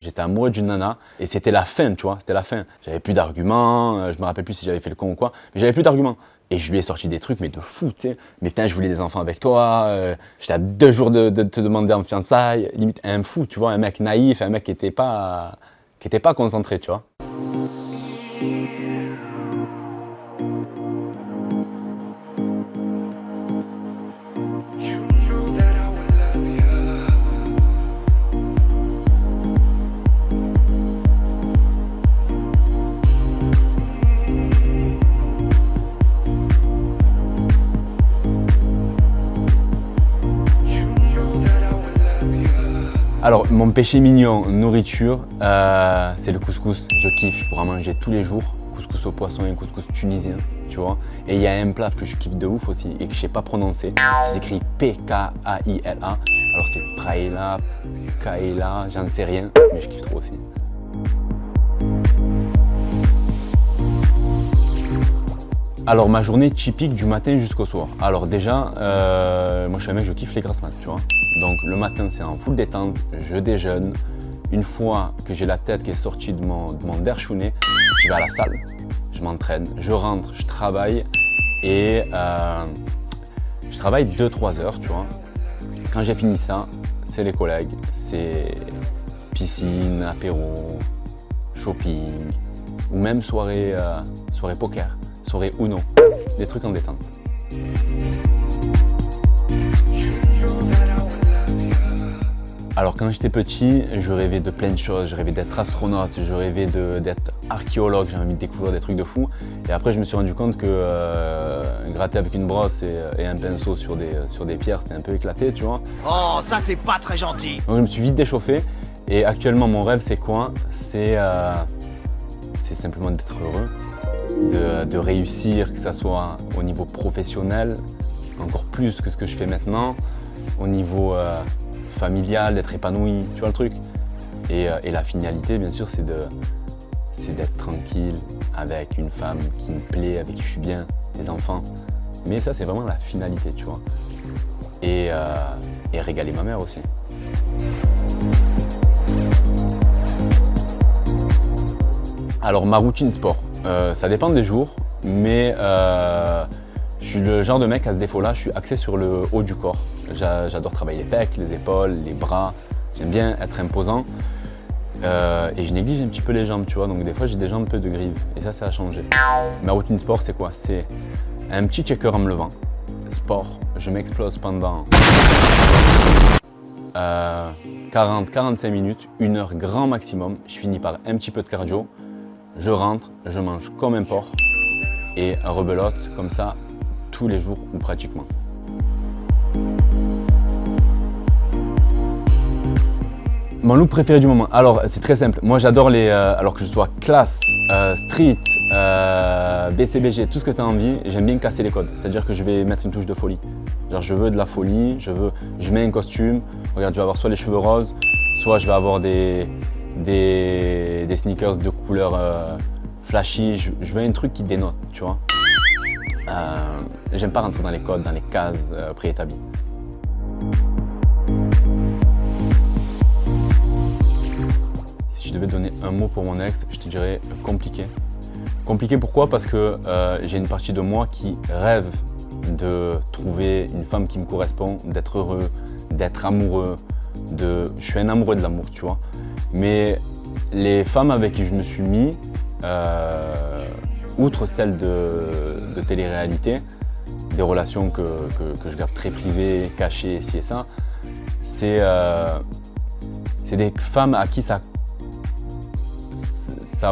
J'étais amoureux d'une nana et c'était la fin, tu vois, c'était la fin. J'avais plus d'arguments, je me rappelle plus si j'avais fait le con ou quoi, mais j'avais plus d'arguments. Et je lui ai sorti des trucs, mais de fou, tu sais. Mais putain, je voulais des enfants avec toi, j'étais à 2 jours de te demander en fiançailles. Limite, un fou, tu vois, un mec naïf, un mec qui était pas concentré, tu vois. Alors, mon péché mignon, nourriture, c'est le couscous. Je kiffe, je pourrais en manger tous les jours. Couscous au poisson et couscous tunisien, tu vois. Et il y a un plat que je kiffe de ouf aussi et que je sais pas prononcer. C'est écrit P-K-A-I-L-A. Alors c'est paella, kaela, j'en sais rien, mais je kiffe trop aussi. Alors ma journée typique du matin jusqu'au soir. Alors déjà, moi je suis un mec, je kiffe les grasses mat, tu vois. Donc le matin c'est en full détente, je déjeune. Une fois que j'ai la tête qui est sortie de mon derchounet, je vais à la salle, je m'entraîne, je rentre, je travaille et je travaille 2-3 heures, tu vois. Quand j'ai fini ça, c'est les collègues, c'est piscine, apéro, shopping ou même soirée poker. Soirée Uno, des trucs en détente. Alors quand j'étais petit, je rêvais de plein de choses, je rêvais d'être astronaute, je rêvais d'être archéologue, j'avais envie de découvrir des trucs de fou. Et après je me suis rendu compte que gratter avec une brosse et un pinceau sur des pierres, c'était un peu éclaté, tu vois. Oh, ça c'est pas très gentil. Donc je me suis vite déchauffé et actuellement mon rêve c'est quoi? C'est simplement d'être heureux. De réussir, que ce soit au niveau professionnel, encore plus que ce que je fais maintenant, au niveau familial, d'être épanoui, tu vois le truc. Et la finalité, bien sûr, c'est d'être tranquille avec une femme qui me plaît, avec qui je suis bien, des enfants. Mais ça, c'est vraiment la finalité, tu vois. Et régaler ma mère aussi. Alors, ma routine sport. Ça dépend des jours, mais je suis le genre de mec à ce défaut-là, je suis axé sur le haut du corps. J'adore travailler les pecs, les épaules, les bras, j'aime bien être imposant et je néglige un petit peu les jambes, tu vois, donc des fois j'ai des jambes un peu de grive et ça a changé. Ma routine sport c'est quoi? C'est un petit checker en me levant, sport, je m'explose pendant 40-45 minutes, 1 heure grand maximum, je finis par un petit peu de cardio. Je rentre, je mange comme un porc et rebelote comme ça tous les jours ou pratiquement. Mon look préféré du moment, alors c'est très simple, moi j'adore alors que je sois classe, street, BCBG, tout ce que tu as envie, j'aime bien casser les codes, c'est-à-dire que je vais mettre une touche de folie. Genre je veux de la folie, je mets un costume, regarde je vais avoir soit les cheveux roses, soit je vais avoir des sneakers de couleur flashy, je veux un truc qui dénote, tu vois. J'aime pas rentrer dans les codes, dans les cases préétablies. Si je devais donner un mot pour mon ex, je te dirais compliqué. Compliqué pourquoi? Parce que j'ai une partie de moi qui rêve de trouver une femme qui me correspond, d'être heureux, d'être amoureux, je suis un amoureux de l'amour, tu vois. Mais les femmes avec qui je me suis mis, outre celles de télé-réalité, des relations que je garde très privées, cachées, ci et ça, c'est des femmes à qui ça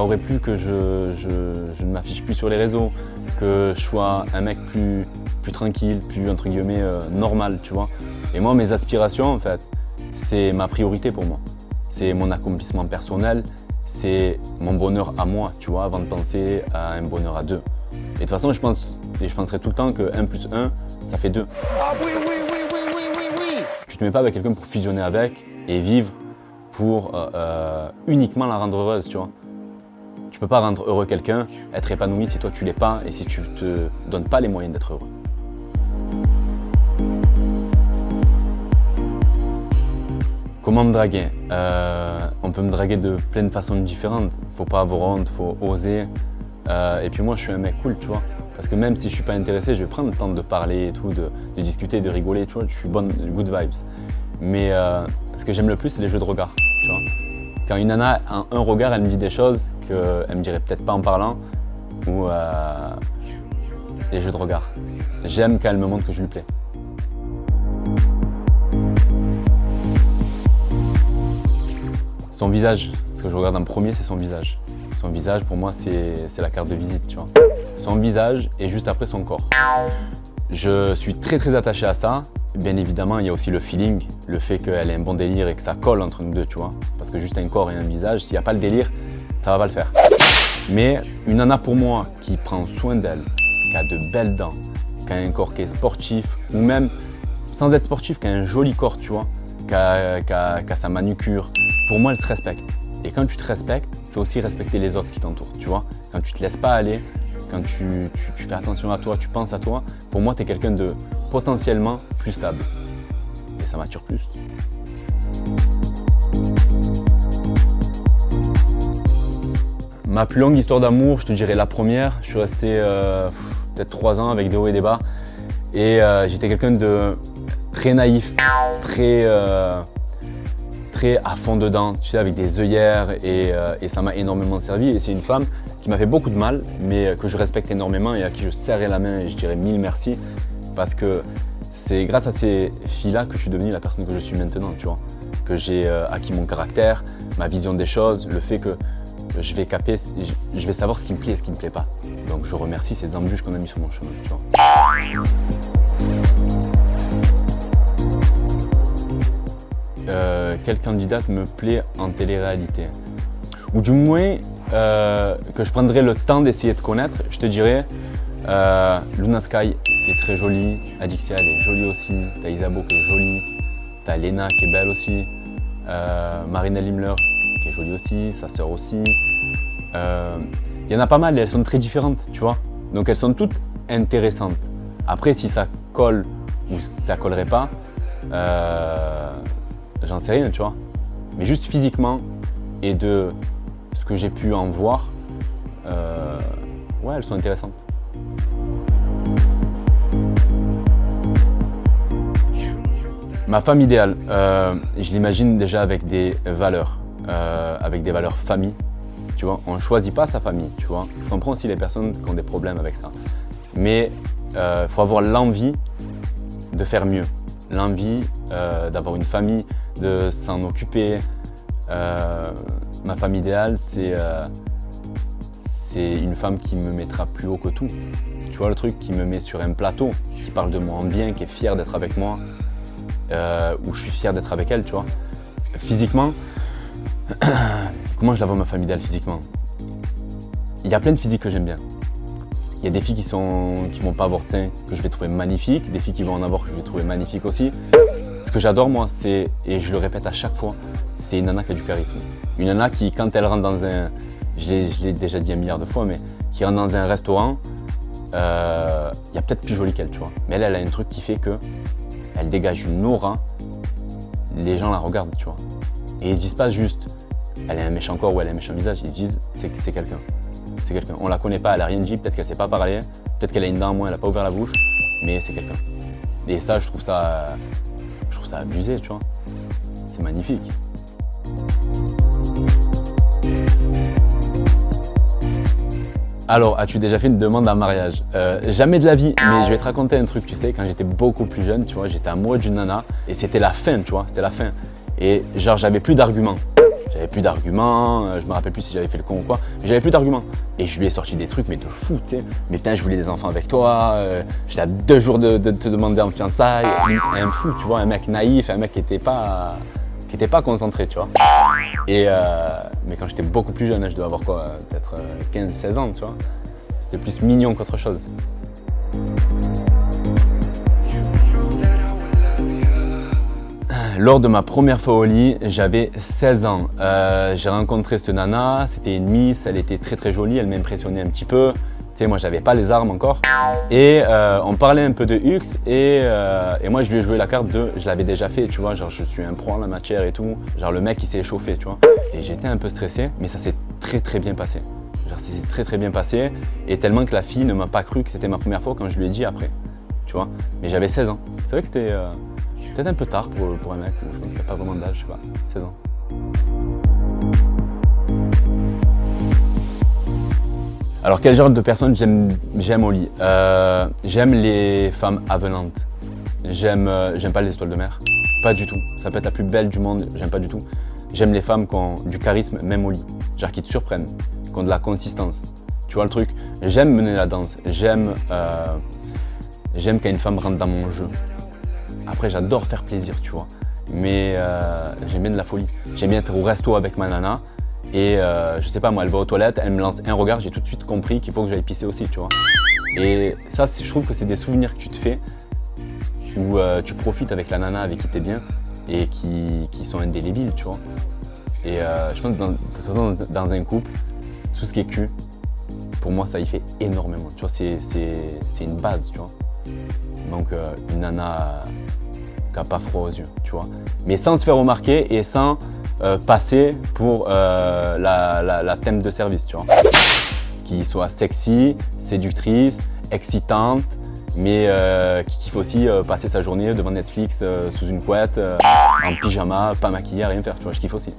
aurait plu que je ne m'affiche plus sur les réseaux, que je sois un mec plus tranquille, plus entre guillemets normal, tu vois. Et moi, mes aspirations, en fait, c'est ma priorité pour moi. C'est mon accomplissement personnel, c'est mon bonheur à moi, tu vois, avant de penser à un bonheur à deux. Et de toute façon, je penserai tout le temps que 1 + 1, ça fait 2. Ah oui, oui, oui, oui, oui, oui, oui. Tu te mets pas avec quelqu'un pour fusionner avec et vivre pour uniquement la rendre heureuse, tu vois. Tu peux pas rendre heureux quelqu'un, être épanoui si toi tu l'es pas et si tu te donnes pas les moyens d'être heureux. Comment me draguer? On peut me draguer de plein de façons différentes. Faut pas avoir honte, faut oser. Et puis moi, je suis un mec cool, tu vois. Parce que même si je suis pas intéressé, je vais prendre le temps de parler et tout, de discuter, de rigoler, tu vois. Je suis bonne, good vibes. Mais ce que j'aime le plus, c'est les jeux de regard, tu vois. Quand une nana a un regard, elle me dit des choses qu'elle me dirait peut-être pas en parlant, ou les jeux de regard. J'aime quand elle me montre que je lui plais. Son visage, ce que je regarde en premier, c'est son visage. Son visage, pour moi, c'est la carte de visite, tu vois. Son visage et juste après son corps. Je suis très attaché à ça. Bien évidemment, il y a aussi le feeling, le fait qu'elle ait un bon délire et que ça colle entre nous deux, tu vois. Parce que juste un corps et un visage, s'il n'y a pas le délire, ça va pas le faire. Mais une nana pour moi qui prend soin d'elle, qui a de belles dents, qui a un corps qui est sportif, ou même sans être sportif, qui a un joli corps, tu vois, qui a sa manucure, pour moi, elle se respecte. Et quand tu te respectes, c'est aussi respecter les autres qui t'entourent, tu vois. Quand tu te laisses pas aller, quand tu fais attention à toi, tu penses à toi, pour moi, tu es quelqu'un de potentiellement plus stable. Et ça m'attire plus. Ma plus longue histoire d'amour, je te dirais la première. Je suis resté peut-être 3 ans avec des hauts et des bas. Et j'étais quelqu'un de très naïf, très à fond dedans, tu sais, avec des œillères et ça m'a énormément servi. Et c'est une femme qui m'a fait beaucoup de mal, mais que je respecte énormément et à qui je serrais la main et je dirais 1000 merci. Parce que c'est grâce à ces filles-là que je suis devenu la personne que je suis maintenant, tu vois. Que j'ai acquis mon caractère, ma vision des choses, le fait que je vais caper, je vais savoir ce qui me plaît et ce qui ne me plaît pas. Donc je remercie ces embûches qu'on a mis sur mon chemin, tu vois. Quelle candidate me plaît en télé-réalité? Ou du moins que je prendrais le temps d'essayer de connaître, je te dirais Luna Sky qui est très jolie, Adixia elle est jolie aussi, t'as Isabeau qui est jolie, t'as Lena qui est belle aussi, Marina Limler qui est jolie aussi, sa sœur aussi. Il y en a pas mal et elles sont très différentes, tu vois. Donc elles sont toutes intéressantes. Après si ça colle ou ça collerait pas, j'en sais rien, tu vois. Mais juste physiquement et de ce que j'ai pu en voir, ouais, elles sont intéressantes. Ma femme idéale, je l'imagine déjà avec des valeurs famille, tu vois. On ne choisit pas sa famille, tu vois. Je comprends aussi les personnes qui ont des problèmes avec ça. Mais il faut avoir l'envie de faire mieux, l'envie d'avoir une famille, de s'en occuper. Ma femme idéale, c'est une femme qui me mettra plus haut que tout. Tu vois le truc, qui me met sur un plateau, qui parle de moi en bien, qui est fière d'être avec moi, où je suis fier d'être avec elle, tu vois. Physiquement, comment je la vois ma femme idéale physiquement? Il y a plein de physiques que j'aime bien. Il y a des filles qui vont pas avoir de seins, que je vais trouver magnifiques, des filles qui vont en avoir que je vais trouver magnifiques aussi. Ce que j'adore moi, c'est, et je le répète à chaque fois, c'est une nana qui a du charisme. Une nana qui, quand elle rentre dans un, je l'ai déjà dit 1 milliard de fois, mais qui rentre dans un restaurant, il y a peut-être plus jolie qu'elle, tu vois. Mais elle a un truc qui fait que elle dégage une aura, les gens la regardent, tu vois. Et ils se disent pas juste, elle a un méchant corps ou elle a un méchant visage, ils se disent, c'est quelqu'un. C'est quelqu'un. On la connaît pas, elle a rien dit, peut-être qu'elle sait pas parler, peut-être qu'elle a une dent en moins, elle a pas ouvert la bouche, mais c'est quelqu'un. Et ça, je trouve ça abusé, tu vois. C'est magnifique. Alors, as-tu déjà fait une demande en mariage? Jamais de la vie, mais je vais te raconter un truc, tu sais, quand j'étais beaucoup plus jeune, tu vois, j'étais amoureux d'une nana et c'était la fin, tu vois, c'était la fin. Et genre, j'avais plus d'arguments. Je me rappelle plus si j'avais fait le con ou quoi, mais j'avais plus d'arguments. Et je lui ai sorti des trucs, mais de fou, tu sais. Mais putain, je voulais des enfants avec toi, j'étais à 2 jours de te demander en fiançailles. Un fou, tu vois, un mec naïf, un mec qui était pas concentré, tu vois. Et mais quand j'étais beaucoup plus jeune, je devais avoir quoi, peut-être 15-16 ans, tu vois. C'était plus mignon qu'autre chose. Lors de ma première fois au lit, j'avais 16 ans. J'ai rencontré cette nana, c'était une miss, elle était très très jolie, elle m'impressionnait un petit peu. sais, moi, j'avais pas les armes encore. Et on parlait un peu de Hux et moi, je lui ai joué la carte de, je l'avais déjà fait, tu vois, genre je suis un pro en la matière et tout. Genre le mec, il s'est échauffé, tu vois. Et j'étais un peu stressé, mais ça s'est très bien passé. Genre, c'est très bien passé et tellement que la fille ne m'a pas cru que c'était ma première fois quand je lui ai dit après, tu vois. Mais j'avais 16 ans. C'est vrai que c'était peut-être un peu tard pour un mec, je pense qu'il n'y a pas vraiment d'âge, je sais pas, 16 ans. Alors quel genre de personne j'aime au lit? J'aime les femmes avenantes. J'aime pas les étoiles de mer. Pas du tout. Ça peut être la plus belle du monde, j'aime pas du tout. J'aime les femmes qui ont du charisme même au lit. Genre qui te surprennent, qui ont de la consistance. Tu vois le truc? J'aime mener la danse. J'aime quand une femme rentre dans mon jeu. Après j'adore faire plaisir, tu vois. Mais j'aime bien de la folie. J'aime bien être au resto avec ma nana. Et je sais pas moi, elle va aux toilettes, elle me lance un regard, j'ai tout de suite compris qu'il faut que j'aille pisser aussi, tu vois. Et ça, je trouve que c'est des souvenirs que tu te fais où tu profites avec la nana avec qui t'es bien et qui sont indélébiles, tu vois. Et je pense que dans un couple, tout ce qui est cul, pour moi, ça y fait énormément. Tu vois, c'est une base, tu vois. Donc une nana qui n'a pas froid aux yeux, tu vois. Mais sans se faire remarquer et sans passer pour la thème de service, tu vois. Qui soit sexy, séductrice, excitante, mais qui kiffe aussi passer sa journée devant Netflix sous une couette, en pyjama, pas maquillée, rien faire, tu vois, je kiffe aussi.